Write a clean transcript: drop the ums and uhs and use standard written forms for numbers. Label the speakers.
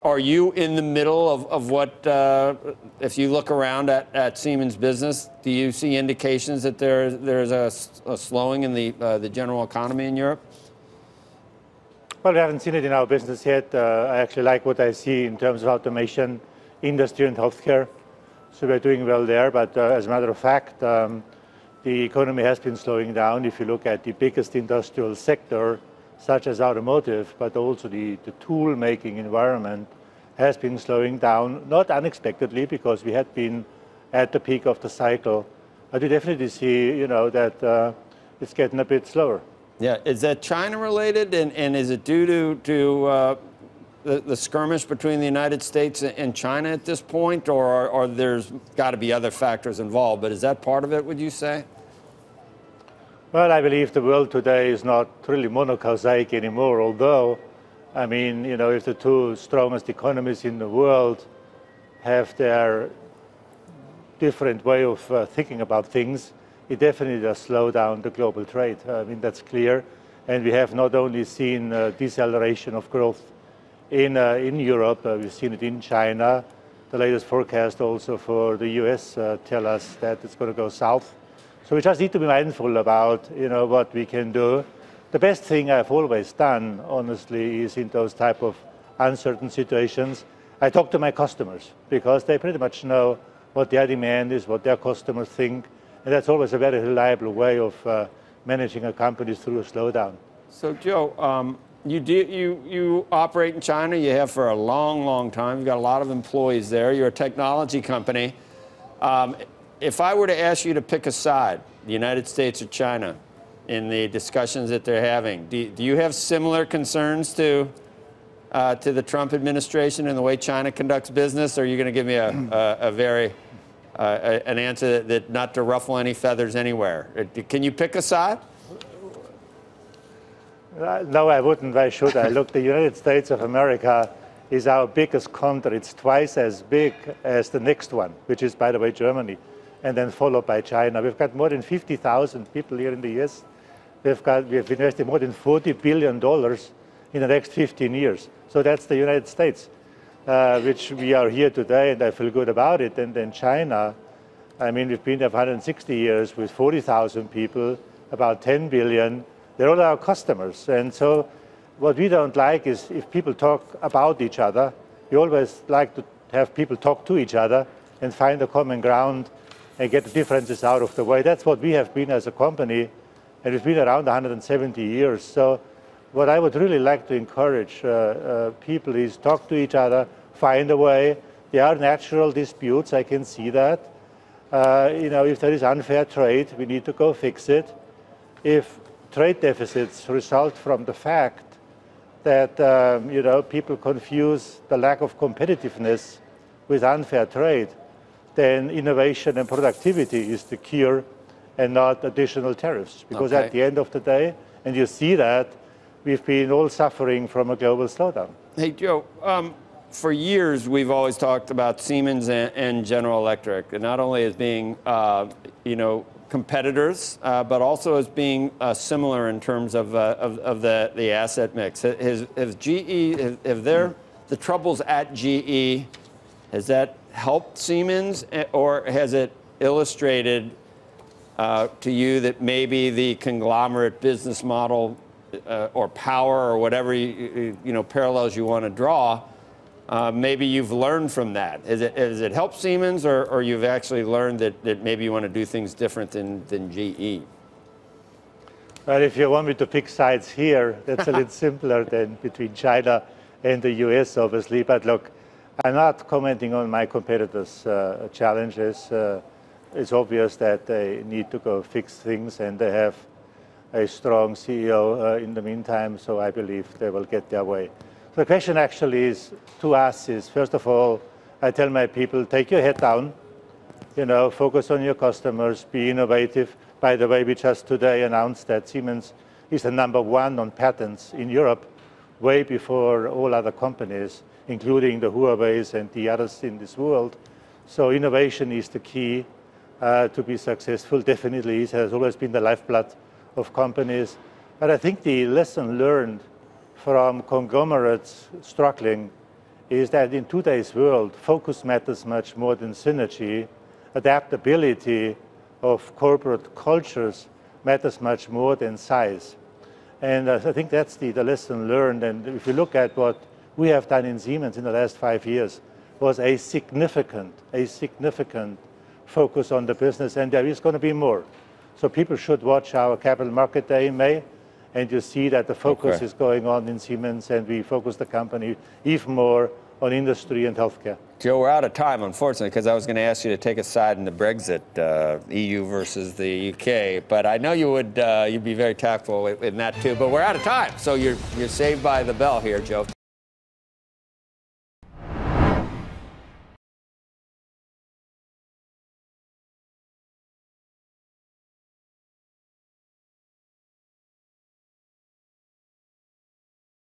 Speaker 1: are you in the middle of what, if you look around at Siemens business, do you see indications that there's a slowing in the general economy in Europe?
Speaker 2: Well, we haven't seen it in our business yet. I actually like what I see in terms of automation, industry and healthcare. So we're doing well there, but as a matter of fact, the economy has been slowing down. If you look at the biggest industrial sector, such as automotive, but also the tool-making environment has been slowing down, not unexpectedly, because we had been at the peak of the cycle. But we definitely see, that it's getting a bit slower.
Speaker 1: Yeah, is that China related, and is it due to the skirmish between the United States and China at this point, or there's got to be other factors involved? But is that part of it, would you say?
Speaker 2: Well, I believe the world today is not really monocosaic anymore, although, I mean, if the two strongest economies in the world have their different way of thinking about things, it definitely does slow down the global trade. I mean, that's clear. And we have not only seen deceleration of growth in Europe, we've seen it in China. The latest forecast also for the US tell us that it's going to go south. So we just need to be mindful about, what we can do. The best thing I've always done, honestly, is in those type of uncertain situations, I talk to my customers, because they pretty much know what their demand is, what their customers think, and that's always a very reliable way of managing a company through a slowdown.
Speaker 1: So, Joe, you operate in China. You have for a long, long time. You've got a lot of employees there. You're a technology company. If I were to ask you to pick a side, the United States or China, in the discussions that they're having, do you have similar concerns to the Trump administration and the way China conducts business? Or are you going to give me an answer that not to ruffle any feathers anywhere? Can you pick a side?
Speaker 2: No, I wouldn't. Why should I? Look, the United States of America is our biggest country. It's twice as big as the next one, which is, by the way, Germany, and then followed by China. We've got more than 50,000 people here in the US. We've invested more than $40 billion in the next 15 years. So that's the United States, which we are here today, and I feel good about it. And then China, I mean, we've been there for 160 years with 40,000 people, about 10 billion. They're all our customers. And so what we don't like is if people talk about each other. We always like to have people talk to each other and find a common ground and get the differences out of the way. That's what we have been as a company, and we've been around 170 years. So what I would really like to encourage people is talk to each other, find a way. There are natural disputes, I can see that. If there is unfair trade, we need to go fix it. If trade deficits result from the fact that people confuse the lack of competitiveness with unfair trade, then innovation and productivity is the cure and not additional tariffs. Because at the end of the day, and you see that, we've been all suffering from a global slowdown.
Speaker 1: Hey, Joe, for years we've always talked about Siemens and General Electric, and not only as being, competitors, but also as being similar in terms of the asset mix. Has GE, the troubles at GE, has that helped Siemens, or has it illustrated to you that maybe the conglomerate business model or power or whatever parallels you want to draw, maybe you've learned from that? Has it helped Siemens, or you've actually learned that maybe you want to do things different than GE?
Speaker 2: Well, if you want me to pick sides here, that's a little simpler than between China and the US, obviously. But look, I'm not commenting on my competitors' challenges. It's obvious that they need to go fix things, and they have a strong CEO in the meantime, so I believe they will get their way. The question actually is, to us, is first of all, I tell my people, take your head down, focus on your customers, be innovative. By the way, we just today announced that Siemens is the #1 on patents in Europe, way before all other companies, including the Huaweis and the others in this world. So innovation is the key to be successful. Definitely, it has always been the lifeblood of companies. But I think the lesson learned from conglomerates struggling is that in today's world, focus matters much more than synergy. Adaptability of corporate cultures matters much more than size. And I think that's the lesson learned. And if you look at what we have done in Siemens in the last 5 years, was a significant focus on the business, and there is going to be more. So people should watch our Capital Market Day in May, and you see that the focus is going on in Siemens, and we focus the company even more on industry and healthcare.
Speaker 1: Joe, we're out of time, unfortunately, because I was going to ask you to take a side in the Brexit, EU versus the UK. But I know you would, you'd be very tactful in that too. But we're out of time, so you're saved by the bell here, Joe.